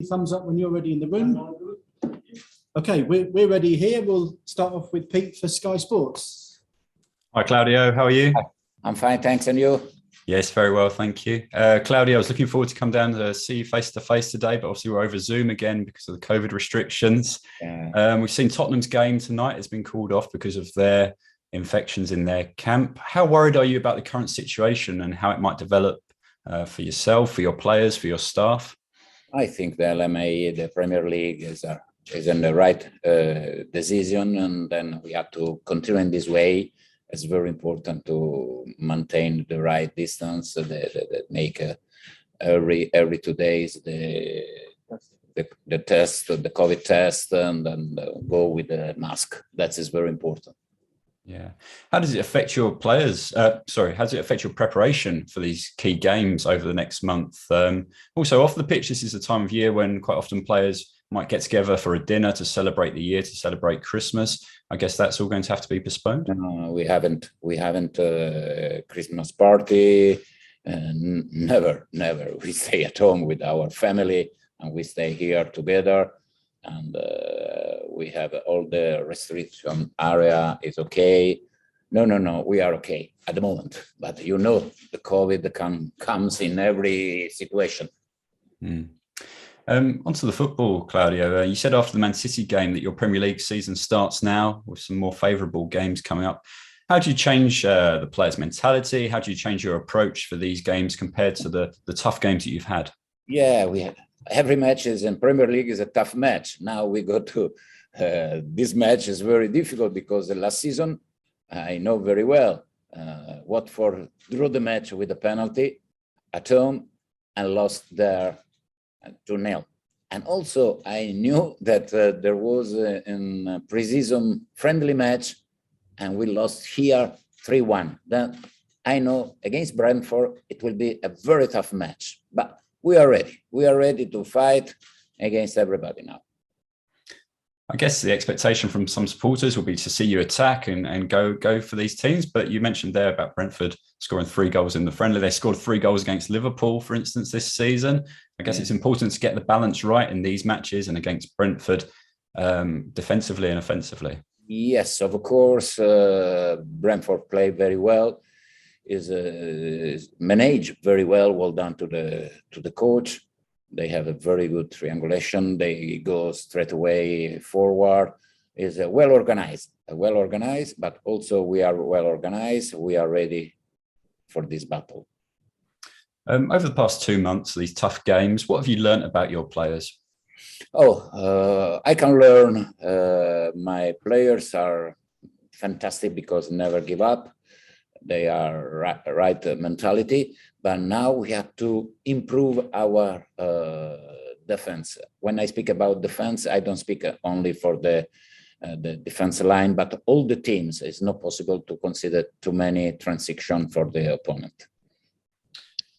Thumbs up when you're ready in the room. Okay, we're ready here. We'll start off with Pete for Sky Sports. Hi, Claudio. How are you? Hi. I'm fine, thanks. And you? Yes, very well, thank you. Claudio, I was looking forward to come down to see you face-to-face today, but obviously we're over Zoom again because of the COVID restrictions. We've seen Tottenham's game tonight has been called off because of their infections in their camp. How worried are you about the current situation and how it might develop for yourself, for your players, for your staff? I think the LMA, the Premier League, is in the right decision, and then we have to continue in this way. It's very important to maintain the right distance, make every 2 days the test, the COVID test, and then go with the mask. That is very important. Yeah. How does it affect your players? How does it affect your preparation for these key games over the next month? Also, off the pitch, this is a time of year when quite often players might get together for a dinner to celebrate the year, to celebrate Christmas. I guess that's all going to have to be postponed. No, we haven't Christmas party. Never. We stay at home with our family and we stay here together. And we have all the restriction area is okay. No, we are okay at the moment. But you know, the COVID comes in every situation. Onto the football, Claudio. You said after the Man City game that your Premier League season starts now with some more favourable games coming up. How do you change the players' mentality? How do you change your approach for these games compared to the tough games that you've had? Yeah, every match in Premier League is a tough match. Now we go to this match is very difficult because the last season, I know very well, Watford drew the match with a penalty at home and lost there 2-0. And also I knew that there was a pre-season friendly match and we lost here 3-1. Then I know against Brentford, it will be a very tough match, but we are ready. We are ready to fight against everybody now. I guess the expectation from some supporters will be to see you attack and go for these teams. But you mentioned there about Brentford scoring 3 goals in the friendly. They scored 3 goals against Liverpool, for instance, this season. I guess it's important to get the balance right in these matches and against Brentford, defensively and offensively. Yes, of course. Brentford play very well. Is managed very well. Well done to the coach. They have a very good triangulation. They go straight away forward. Is well organized, but also we are well organized. We are ready for this battle. Over the past 2 months, these tough games, what have you learned about your players? I can learn. My players are fantastic because never give up. They are right mentality, but now we have to improve our defense. When I speak about defense, I don't speak only for the defense line, but all the teams. It's not possible to consider too many transitions for the opponent.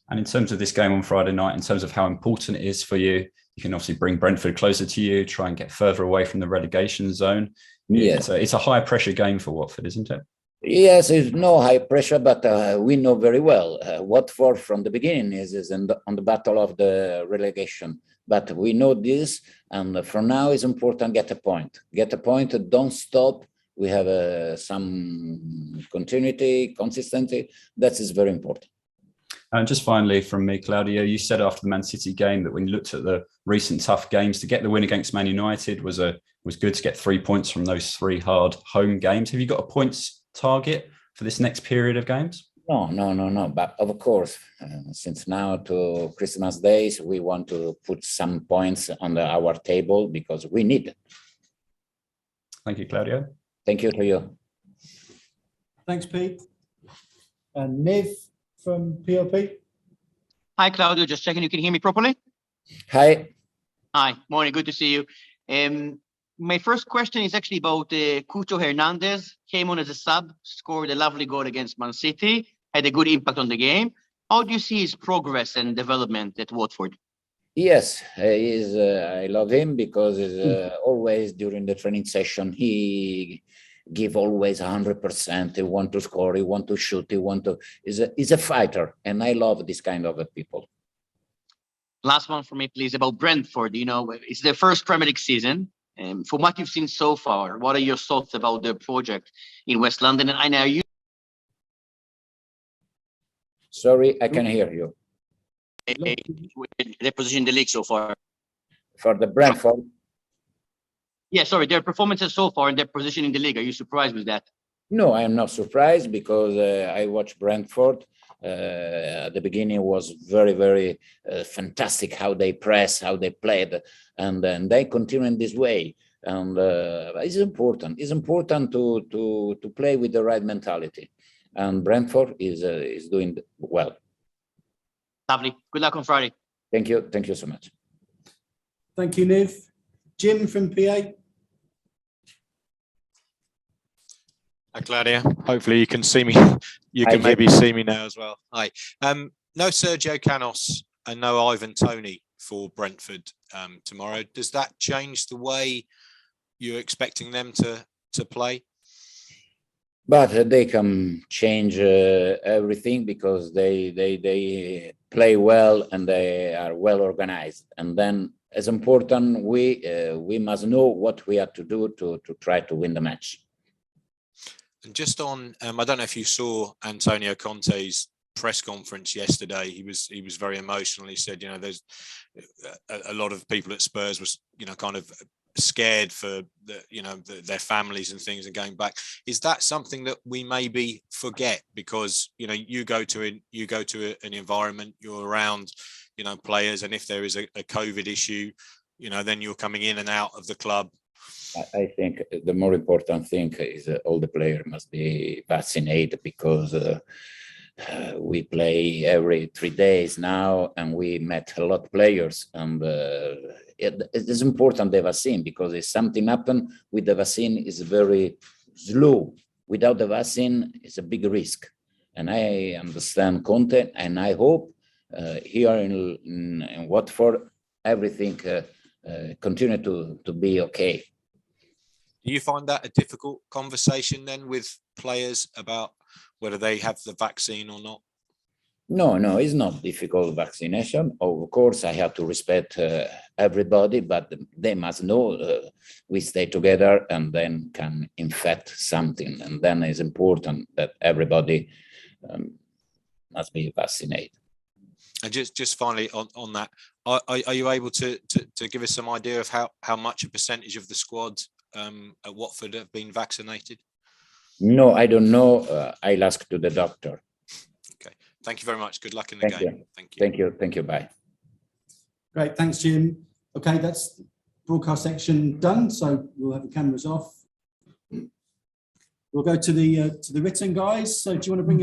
And in terms of this game on Friday night, in terms of how important it is for you, you can obviously bring Brentford closer to you, try and get further away from the relegation zone. Yes. It's a high pressure game for Watford, isn't it? Yes, it's no high pressure, but we know very well Watford from the beginning is on the battle of the relegation. But we know this, and from now it's important get a point. Get a point, don't stop. We have some continuity, consistency. That is very important. And just finally from me, Claudio, you said after the Man City game that when you looked at the recent tough games, to get the win against Man United was good to get 3 points from those 3 hard home games. Have you got a points target for this next period of games? No. But of course, since now to Christmas days, we want to put some points on our table because we need it. Thank you, Claudio. Thank you to you. Thanks, Pete. And Niv from PLP. Hi, Claudio. Just checking you can hear me properly. Hi. Hi. Morning. Good to see you. My first question is actually about Cucho Hernandez. Came on as a sub, scored a lovely goal against Man City, had a good impact on the game. How do you see his progress and development at Watford? Yes, I love him because always during the training session, he give always 100%. He want to score, he want to shoot, he's a fighter. And I love this kind of people. Last one for me, please, about Brentford. You know, it's their first Premier League season. From what you've seen so far, what are your thoughts about their project in West London? And I know you. Sorry, I can hear you. Their position in the league so far. For the Brentford, Yeah, sorry, their performances so far and their position in the league. Are you surprised with that? no, I am not surprised because I watched Brentford. At the beginning was very, very fantastic how they press, how they played, and then they continue in this way. And it's important. It's important to play with the right mentality. And Brentford is doing well. Lovely. Good luck on Friday. Thank you. Thank you so much. Thank you, Niv. Jim from PA. Hi, Claudia. Hopefully you can see me. You Hi, can Jim. maybe see me now as well. Hi. No Sergio Canos and no Ivan Toney for Brentford tomorrow. Does that change the way you're expecting them to play? But they can change everything because they play well and they are well organized. And then, as important, we must know what we have to do to try to win the match. And just on, I don't know if you saw Antonio Conte's press conference yesterday. He was very emotional. He said, you know, there's a lot of people at Spurs was, you know, kind of scared for their families and things and going back. Is that something that we maybe forget because, you know, you go to an environment, you're around, you know, players, and if there is a COVID issue, you know, then you're coming in and out of the club. I think the more important thing is all the players must be vaccinated because we play every 3 days now, and we met a lot of players, and it is important the vaccine because if something happen with the vaccine is very slow. Without the vaccine, it's a big risk, and I understand Conte, and I hope here in Watford everything continue to be okay. Do you find that a difficult conversation then with players about whether they have the vaccine or not? No, it's not difficult vaccination. Of course, I have to respect everybody, but they must know we stay together and then can infect something. And then it's important that everybody must be vaccinated. And just finally on that, are you able to give us some idea of how much a percentage of the squad at Watford have been vaccinated? No, I don't know. I'll ask to the doctor. Okay. Thank you very much. Good luck in the game. Thank you. Thank you. Thank you. Bye. Great. Thanks, Jim. Okay, that's broadcast section done. So we'll have the cameras off. We'll go to the written guys. So do you want to bring